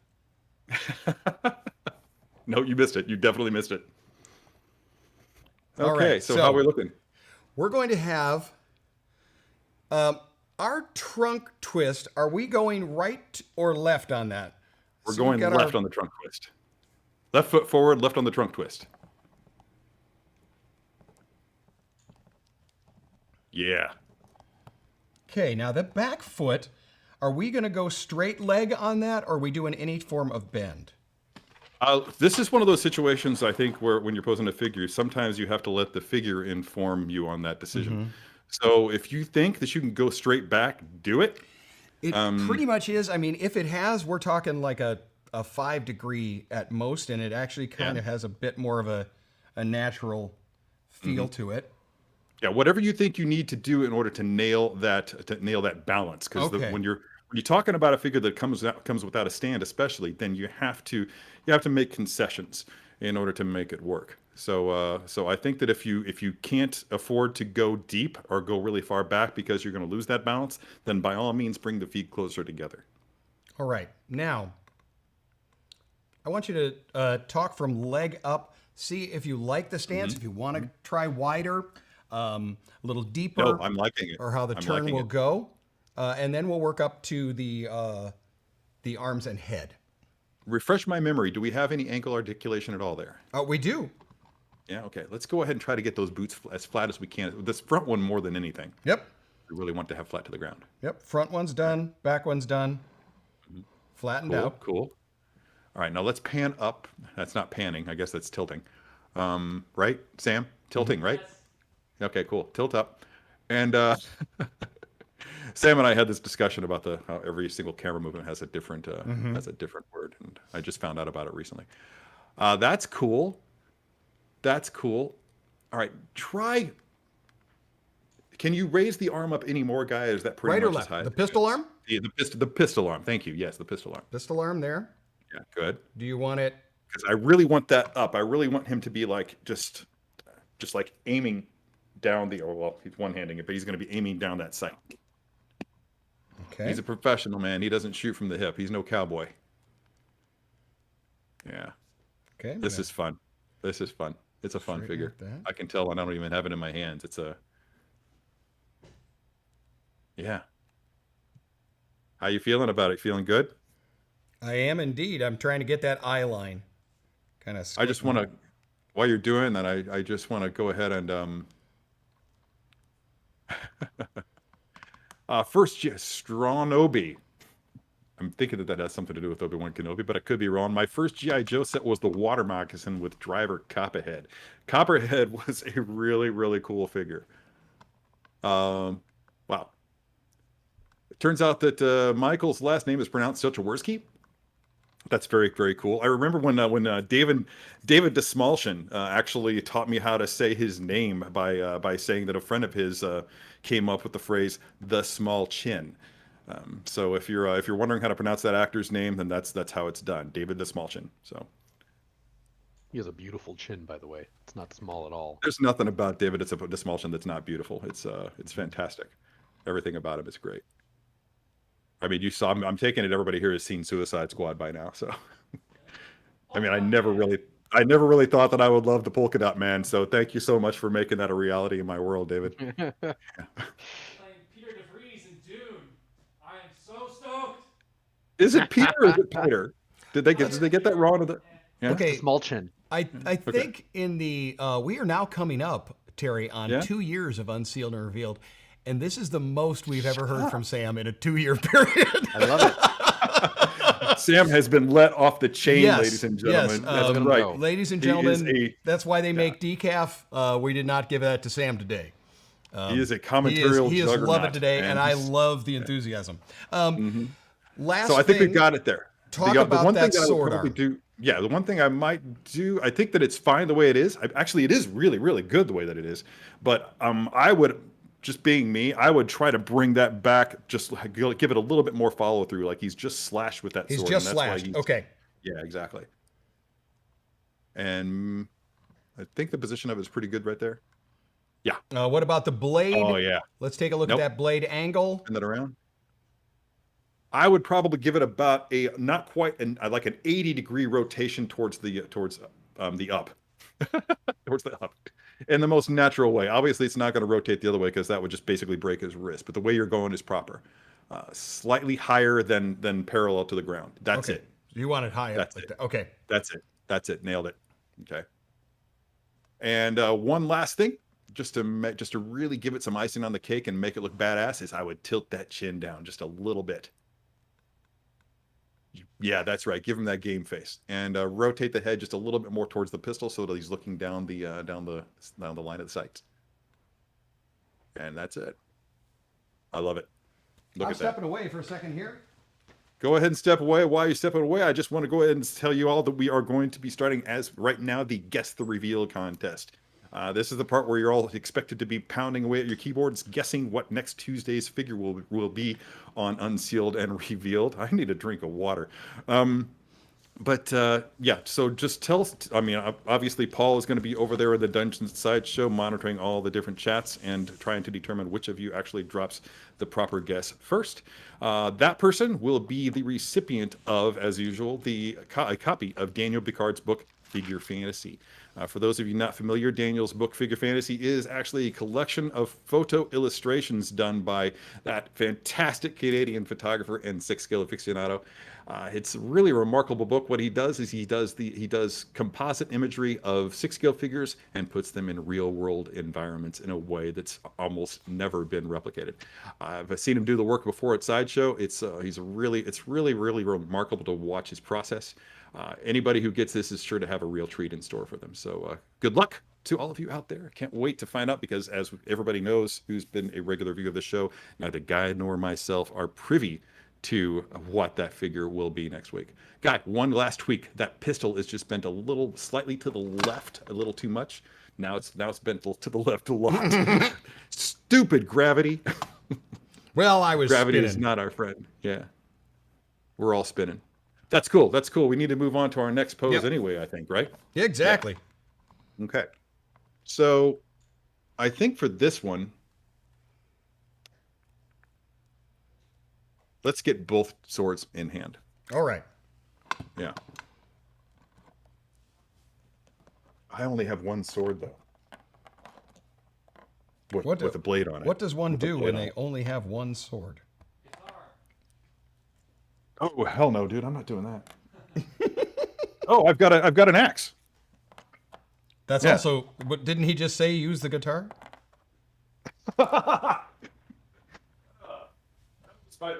No, you missed it. You definitely missed it. Okay, All right, so how are we looking? We're going to have our trunk twist. Are we going right or left on that? We're So we've going got left on the trunk twist. Left foot forward, left on the trunk twist. Yeah. Okay, now the back foot, are we going to go straight leg on that, or are we doing any form of bend? This is one of those situations, I think, where when you're posing a figure, sometimes you have to let the figure inform you on that decision. So if you think that you can go straight back, do it. It pretty much is. I mean, if it has, we're talking like a 5 degree at most, and it actually kind of has a bit more of a natural feel to it. Yeah, whatever you think you need to do in order to nail that balance, because when you're talking about a figure that comes without a stand, especially, then you have to make concessions in order to make it work. So I think that if you can't afford to go deep or go really far back because you're going to lose that balance, then by all means bring the feet closer together. All right, now I want you to talk from leg up. See if you like the stance. If you want to try wider, a little deeper. No, I'm liking it. Or how the turn will go, and then we'll work up to the arms and head. Refresh my memory. Do we have any ankle articulation at all there? We do. Yeah. Okay. Let's go ahead and try to get those boots as flat as we can. This front one more than anything. Yep. We really want to have flat to the ground. Yep. Front one's done. Back one's done. Flattened out. Cool. All right. Now let's pan up. That's not panning. I guess that's tilting. Right, Sam? Tilting, right? Okay, cool. Tilt up. And Sam and I had this discussion about how every single camera movement has a different word, and I just found out about it recently. That's cool. That's cool. All right, try. Can you raise the arm up any more, Guy? Is that pretty Right or much left? as high? The pistol arm? Yeah, the pistol arm. Thank you. Yes, the pistol arm. Pistol arm there. Yeah, good. Do you want it? Because I really want that up. I really want him to be like just like aiming down well, he's one-handing it, but he's going to be aiming down that sight. Okay. He's a professional, man. He doesn't shoot from the hip. He's no cowboy. Yeah. Okay. This is fun. This is fun. It's a fun figure. I can tell, and I don't even have it in my hands. Yeah. How you feeling about it? Feeling good? I am indeed. I'm trying to get that eye line. Kind of. I just want to, while you're doing that, I just want to go ahead and first, Strawnobi. I'm thinking that has something to do with Obi-Wan Kenobi, but I could be wrong. My first G.I. Joe set was the water moccasin with driver Copperhead. Copperhead was a really, really cool figure. Wow. It turns out that Michael's last name is pronounced Sochaworski. That's very, very cool. I remember when David Desmalchin actually taught me how to say his name by saying that a friend of his came up with the phrase "the small chin." So if you're wondering how to pronounce that actor's name, then that's how it's done. David Desmalchin. So he has a beautiful chin, by the way. It's not small at all. There's nothing about David Desmalchin that's not beautiful. It's fantastic. Everything about him is great. I mean, you saw. I'm taking it. Everybody here has seen Suicide Squad by now. So, I mean, I never really thought that I would love the Polka Dot Man. So, thank you so much for making that a reality in my world, David. Playing Peter DeVries in Dune. I am so stoked. Is it Peter or is it Peter? Did they get that wrong? Yeah. It's Okay. the small chin. I think in the we are now coming up, Terry, on Yeah? 2 years of Unsealed and Revealed, and this is the most we've ever heard from Sam in a 2-year period. I love it. Sam has been let off the chain, Yes, ladies and yes, gentlemen. That's let him right. go. Ladies and He is gentlemen, that's why they make decaf. We did not give that to Sam today. He is a He commentarial is love it juggernaut, today, and I he's- love the enthusiasm. Last So I think we thing- got it there. Talk the about one that thing I would sword probably arm. do, yeah, the one thing I might do, I think that it's fine the way it is. Actually, it is really, really good the way that it is. But I would, just being me, I would try to bring that back, just give it a little bit more follow through. Like he's just slashed with that He's sword. just and that's why slashed. Okay. Yeah, exactly. And I think the position of it is pretty good right there. Yeah. What about the blade? Oh, yeah. Let's take a look Nope. at that blade angle. Turn that around. I would probably give it about a not quite like an 80-degree rotation towards the up, towards the up, in the most natural way. Obviously, it's not going to rotate the other way because that would just basically break his wrist. But the way you're going is proper, slightly higher than parallel to the ground. That's Okay. it. You want it high up That's like it. that. Okay. That's it. That's it. Nailed it. Okay. And one last thing, just to really give it some icing on the cake and make it look badass, is I would tilt that chin down just a little bit. Yeah, that's right. Give him that game face, and rotate the head just a little bit more towards the pistol so that he's looking down the line of the sights. And that's it. I love it. Look I'm at that. stepping away for a second here. Go ahead and step away. While you're stepping away, I just want to go ahead and tell you all that we are going to be starting, as right now, the Guess the Reveal contest. This is the part where you're all expected to be pounding away at your keyboards, guessing what next Tuesday's figure will be on Unsealed and Revealed. I need a drink of water. Yeah, so just tell, I mean, obviously Paul is going to be over there at the Dungeons Sideshow monitoring all the different chats and trying to determine which of you actually drops the proper guess first. That person will be the recipient of, as usual, a copy of Daniel Picard's book, Figure Fantasy. For those of you not familiar, Daniel's book, Figure Fantasy, is actually a collection of photo illustrations done by that fantastic Canadian photographer and six-scale aficionado. It's a really remarkable book. What he does is he does composite imagery of six-scale figures and puts them in real-world environments in a way that's almost never been replicated. I've seen him do the work before at Sideshow. It's really remarkable to watch his process. Anybody who gets this is sure to have a real treat in store for them. So good luck to all of you out there. I can't wait to find out, because as everybody knows who's been a regular viewer of the show, neither Guy nor myself are privy to what that figure will be next week. Guy, one last tweak. That pistol is just bent a little, slightly to the left, a little too much. Now it's bent to the left a lot. Stupid gravity. Well, I was Gravity spinning. is not our friend. Yeah. We're all spinning. That's cool. That's cool. We need to move on to our next pose Yep. anyway, I think, right? Yeah, exactly. Okay. So I think for this one, let's get both swords in hand. All right. Yeah. I only have one sword, though. With a blade on it. What does one do when blade they only have one sword? Oh, hell no, dude. I'm not doing that. Oh, I've got an axe. That's Yeah. also. But didn't he just say use the guitar? That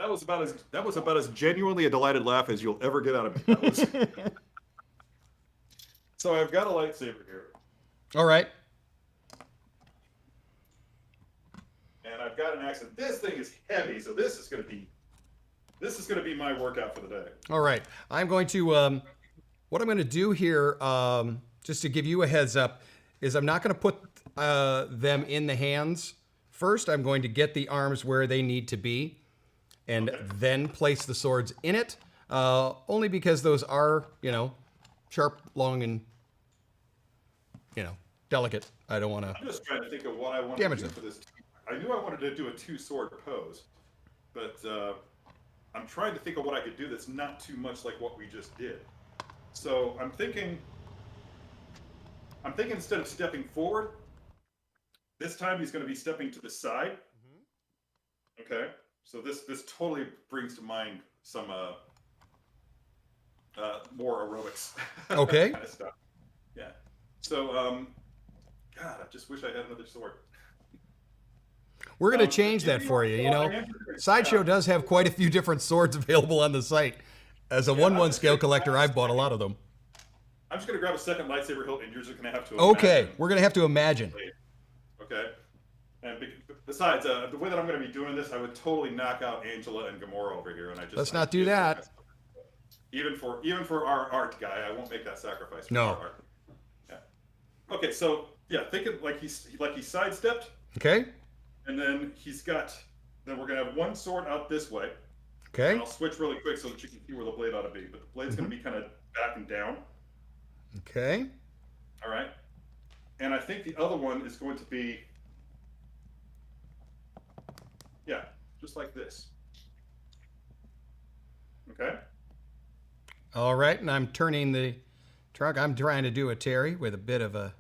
was about as genuinely a delighted laugh as you'll ever get out of me. That was- So I've got a lightsaber here, All right. and I've got an axe, and this thing is heavy, so this is gonna be my workout for the day. All right. I'm going to. What I'm going to do here, just to give you a heads up, is I'm not going to put them in the hands. First, I'm going to get the arms where they need to be, and then place the swords in it. Only because those are, sharp, long, and delicate. I don't want to. I'm just trying to think of what I want to Damage do them. for this. I knew I wanted to do a two-sword pose, but I'm trying to think of what I could do that's not too much like what we just did. So I'm thinking instead of stepping forward, this time he's going to be stepping to the side. Okay, so this totally brings to mind some more aerobics. Okay. kind of stuff. Yeah. So, God, I just wish I had another sword. We're going to change that for you. You know, Sideshow does have quite a few different swords available on the site. As a 1/1 scale collector, I've bought a lot of them. I'm just going to grab a second lightsaber hilt, and you're just going to have to Okay, imagine. we're going to have to imagine. Okay. And besides, the way that I'm going to be doing this, I would totally knock out Angela and Gamora over here, and Let's not do that. Even for our art guy, I won't make that sacrifice. For No. Our art. Yeah. Okay, so yeah, thinking like he sidestepped, Okay. and then then we're gonna have one sword out this way. Okay. And I'll switch really quick so that you can see where the blade ought to be. But the blade's gonna be kind of back and down. Okay. All right. And I think the other one is going to be, yeah, just like this. Okay. All right, and I'm turning the truck. I'm trying to do a Terry with a bit of a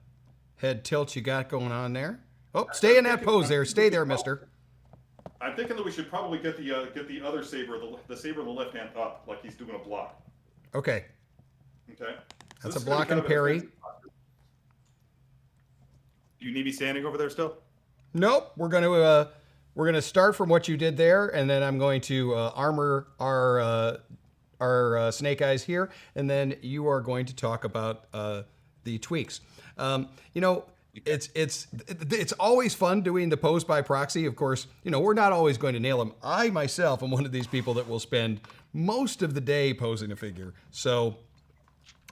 head tilt you got going on there. Oh, stay in that pose there. Stay there, mister. I'm thinking that we should probably get the other saber, the saber in the left hand up, like he's doing a block. Okay. Okay. That's a block and parry. Do you need me standing over there still? Nope. We're gonna start from what you did there, and then I'm going to armor our Snake Eyes here, and then you are going to talk about the tweaks. You know, it's always fun doing the pose by proxy. Of course, you know, we're not always going to nail them. I myself am one of these people that will spend most of the day posing a figure. So,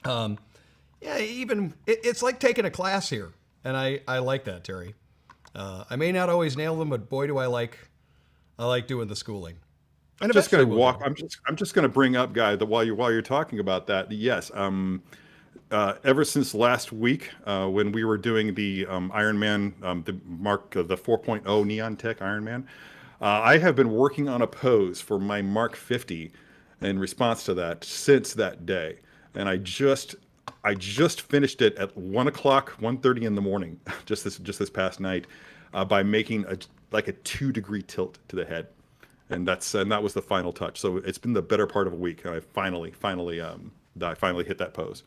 yeah, it's like taking a class here, and I like that, Terry. I may not always nail them, but boy, do I like doing the schooling. I'm just going to walk. I'm just going to bring up, Guy, that while you're talking about that, yes. Ever since last week, when we were doing the Iron Man, the 4.0 Neon Tech Iron Man, I have been working on a pose for my Mark 50 in response to that since that day, and I just finished it at 1:30 in the morning, just this past night, by making a 2-degree tilt to the head. And that was the final touch. So it's been the better part of a week, and I finally hit that pose.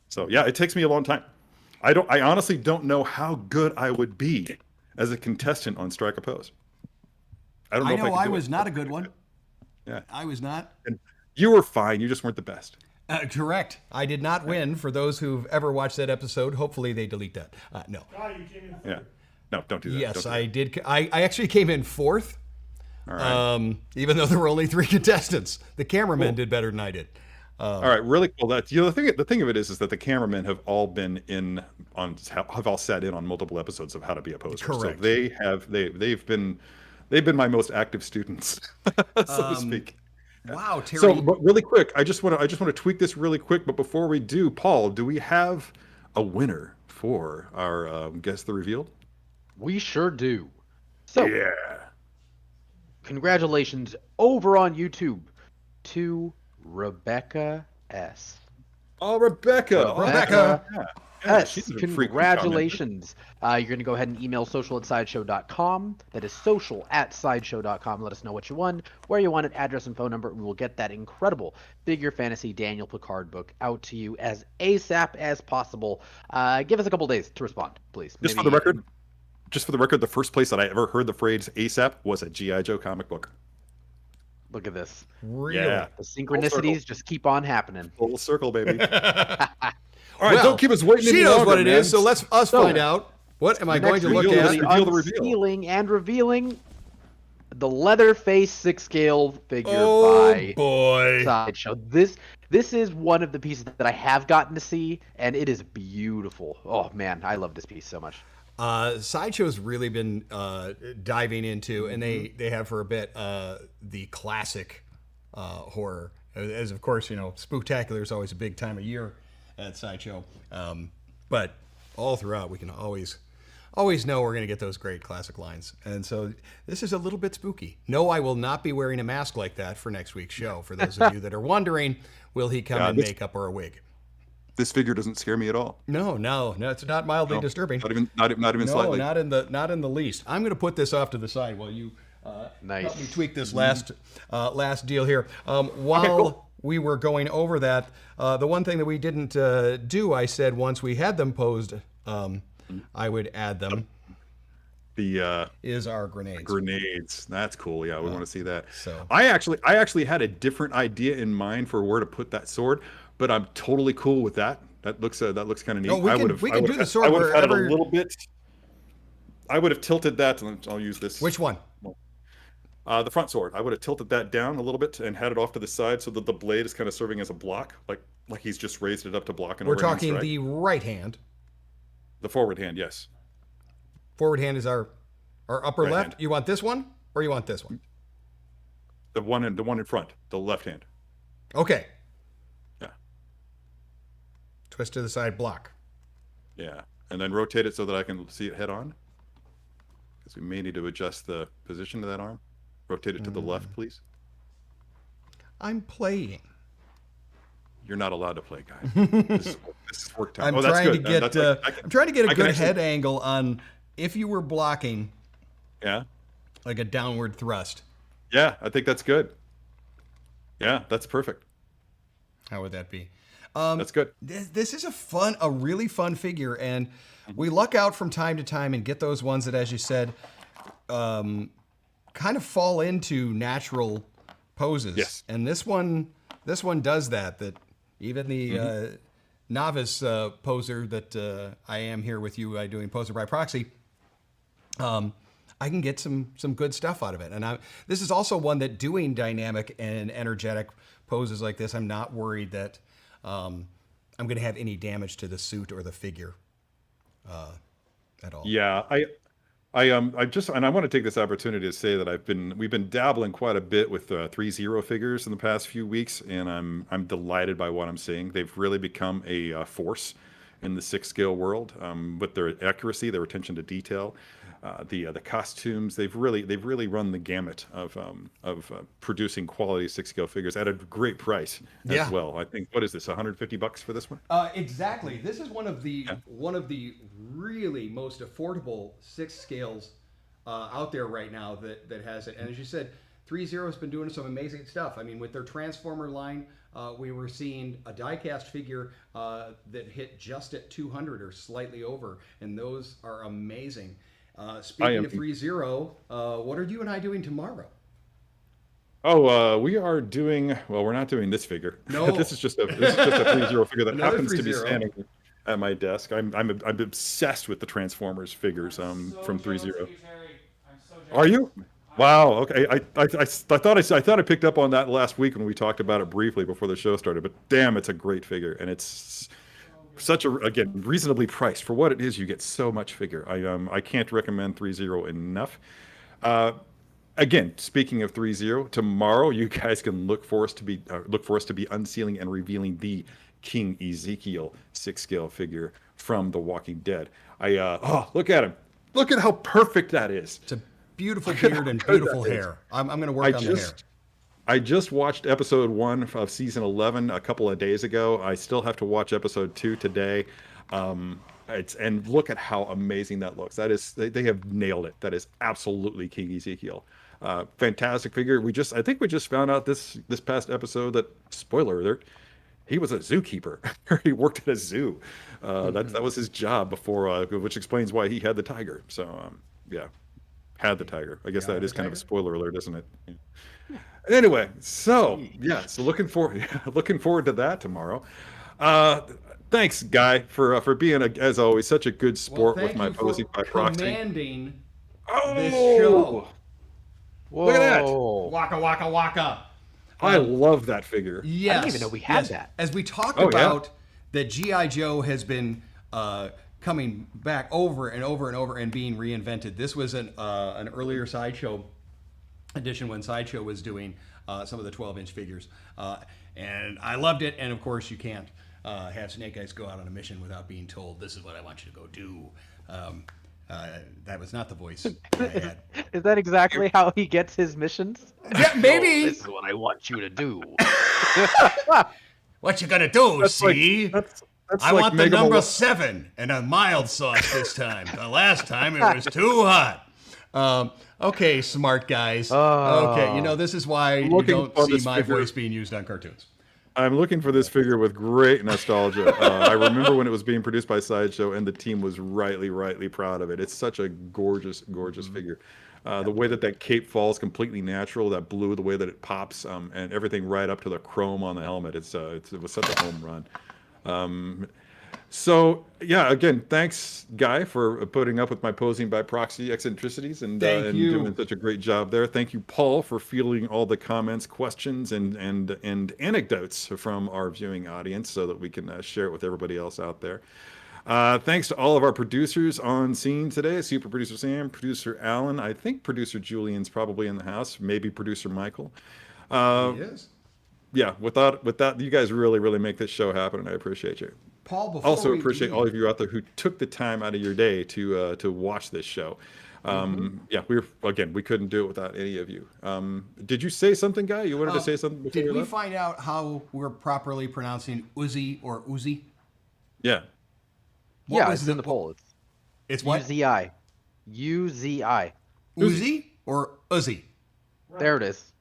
So yeah, it takes me a long time. I honestly don't know how good I would be as a contestant on Strike a Pose. I don't know. I was not a good one. Yeah, I was not. And you were fine. You just weren't the best. Correct. I did not win. For those who've ever watched that episode, hopefully they delete that. No. You came in third. Yeah. No, don't do that. Yes, Don't do I that. did. I actually came in fourth. All right. Even though there were only 3 contestants, the cameramen did better than I did. All right, really cool. That's the thing of it is that the cameramen have all have all sat in on multiple episodes of How to Be a Poser. Correct. So they've been my most active students, so to speak. Wow, Terry. So, but really quick, I just want to tweak this really quick. But before we do, Paul, do we have a winner for our Guess the Revealed? We sure do. So, Yeah. congratulations over on YouTube to Rebecca S. Oh, Rebecca. Rebecca. Yeah, Yes, she's a frequent congratulations. You're going to go ahead and email social@sideshow.com. That is social@sideshow.com. Let us know what you won, where you want it, address and phone number. We will get that incredible Figure Fantasy Daniel Picard book out to you as ASAP as possible. Give us a couple days to respond, please. Just for the record, the first place that I ever heard the phrase ASAP was a G.I. Joe comic book. Look at this. Really? Yeah. The synchronicities just keep on happening. Full circle, baby. All right, Well, don't keep us waiting. She any knows longer, what it man. is, so let's find out. What am I going to look reveal at? is reveal the reveal. Unsealing and revealing the Leatherface 6-scale figure Oh by boy. Sideshow. This is one of the pieces that I have gotten to see, and it is beautiful. Oh man, I love this piece so much. Sideshow's really been diving into, and they have for a bit, the classic horror. As of course, you know, Spooktacular is always a big time of year at Sideshow. But all throughout, we can always know we're going to get those great classic lines. And so this is a little bit spooky. No, I will not be wearing a mask like that for next week's show. For those of you that are wondering, will he come in makeup or a wig? This figure doesn't scare me at all. No, it's not mildly disturbing. Not even slightly. No, not in the least. I'm going to put this off to the side while you Nice. help me tweak this last deal here. While we were going over that, the one thing that we didn't do, I said once we had them posed, I would add them. Is our grenades. Grenades. That's cool. Yeah, we want to see that. So I actually had a different idea in mind for where to put that sword, but I'm totally cool with that. That looks kind of neat. No, we can do the sword I would have had it a wherever. little bit. I would have tilted that. I'll use this. Which one? The front sword. I would have tilted that down a little bit and had it off to the side so that the blade is kind of serving as a block, like he's just raised it up to block an We're overhand talking strike. the right hand. The forward hand, yes. Forward hand is our upper Right left. hand. You want this one or you want this one? The one in front, the left hand. Okay. Yeah. Twist to the side, block. Yeah, and then rotate it so that I can see it head on. Because we may need to adjust the position of that arm. Rotate it to the left, please. I'm playing. You're not allowed to play, guy. This is work time. I'm that's trying to good. get. I'm trying to get a good actually- head angle on if you were blocking, Yeah, like a downward thrust. yeah, I think that's good. Yeah, that's perfect. How would that be? That's good. This is a really fun figure, and we luck out from time to time and get those ones that, as you said, kind of fall into natural poses. Yes. And this one does that. That even the novice poser that I am here with you doing poser by proxy, I can get some good stuff out of it. And this is also one that doing dynamic and energetic poses like this, I'm not worried that I'm going to have any damage to the suit or the figure at all. Yeah, I just and I want to take this opportunity to say that we've been dabbling quite a bit with Threezero figures in the past few weeks, and I'm delighted by what I'm seeing. They've really become a force in the 6-scale world with their accuracy, their attention to detail, the costumes. They've really run the gamut of producing quality 6-scale figures at a great price as well. I think, what is this, $150 for this one? Exactly. This is one of the really most affordable 6 scales out there right now that has it. And as you said, Threezero has been doing some amazing stuff. I mean, with their Transformer line, we were seeing a die-cast figure that hit just at 200 or slightly over, and those are amazing. Speaking of Threezero, what are you and I doing tomorrow? Oh, we are doing, well, we're not doing this figure. No. This is just a Threezero figure that Another happens to be Threezero. standing at my desk. I'm obsessed with the Transformers figures from Threezero. Are you? Wow. Okay. I thought I picked up on that last week when we talked about it briefly before the show started. But damn, it's a great figure, and it's such again reasonably priced for what it is. You get so much figure. I can't recommend Threezero enough. Again, speaking of Threezero, tomorrow you guys can look for us to be unsealing and revealing the King Ezekiel 6-scale figure from The Walking Dead. Look at him! Look at how perfect that is. It's a beautiful beard and beautiful hair. I'm going to work on the hair. I just watched episode 1 of season 11 a couple of days ago. I still have to watch episode 2 today. And look at how amazing that looks. That is, they have nailed it. That is absolutely King Ezekiel. Fantastic figure. I think we just found out this past episode that, spoiler alert, he was a zookeeper. He worked at a zoo. That was his job before, which explains why he had the tiger. So yeah, had the tiger. I guess that is kind of a spoiler alert, isn't it? Yeah. Anyway, so looking forward to that tomorrow. Thanks, Guy, for being as always such a good sport with my posing by proxy. Commanding this show. Whoa. Look at that. Waka waka waka. I love that figure. Yes. I didn't even know we had that. As we talk Oh, about that G.I. Joe has been coming back over and over and over and being reinvented. This was an earlier Sideshow edition when Sideshow was doing some of the 12-inch figures. And I loved it. And of course, you can't have Snake Eyes go out on a mission without being told, this is what I want you to go do. That was not the voice I had. Is that exactly how he gets his missions? Yeah, maybe. This is what I want you to do. What you gonna do, see? That's I like want the Mega number Mal- 7 and a mild sauce this time. The last time it was too hot. Okay, smart guys. Okay, this is why you Looking don't for see this my figure. voice being used on cartoons. I'm looking for this figure with great nostalgia. I remember when it was being produced by Sideshow, and the team was rightly proud of it. It's such a gorgeous figure. The way that cape falls completely natural, that blue, the way that it pops, and everything right up to the chrome on the helmet. It was such a home run. So yeah, again, thanks, Guy, for putting up with my posing by proxy eccentricities and doing such a great job there. Thank you, Paul, for fielding all the comments, questions, and anecdotes from our viewing audience so that we can share it with everybody else out there. Thanks to all of our producers on scene today: Super Producer Sam, Producer Alan, I think Producer Julian's probably in the house, maybe Producer Michael. He is. Yeah, without you guys really make this show happen, and I appreciate you. Paul, before Also we appreciate leave- all of you out there who took the time out of your day to watch this show. Yeah, we couldn't do it without any of you. Did you say something, Guy? You wanted to say something before Did you we left? find out how we're properly pronouncing Uzi or Uzi? Yeah. What Yeah, was it's in the poll. It's what? UZI. UZI. Uzi or Uzi? There it is.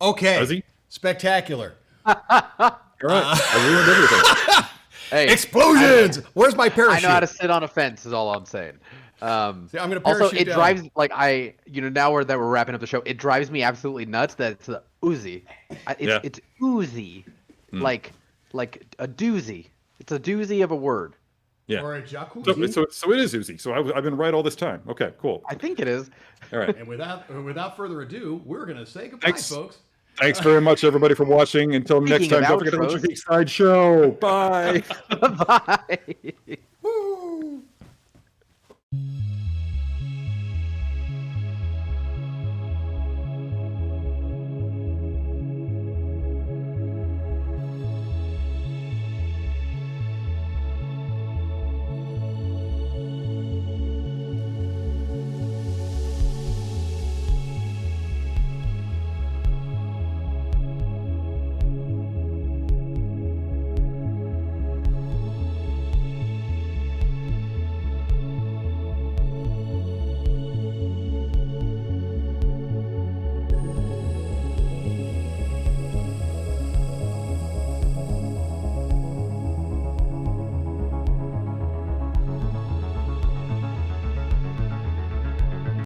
Okay. Uzi? Spectacular. All right. I ruined everything. Hey, Explosions! Where's my I parachute? know how to sit on a fence. Is all I'm saying. See, I'm gonna Also, parachute it down. drives now that we're wrapping up the show, it drives me absolutely nuts that it's a Uzi. It's Uzi, like a doozy. It's a doozy of a word. Yeah. Or a jacuzzi. So it is Uzi. So I've been right all this time. Okay, cool. I think it is. All right. And without further ado, we're gonna say goodbye, Thanks. folks. Thanks very much, everybody, for watching. Until next Speaking time, of don't forget to watch outros- your Sideshow. Bye. Bye.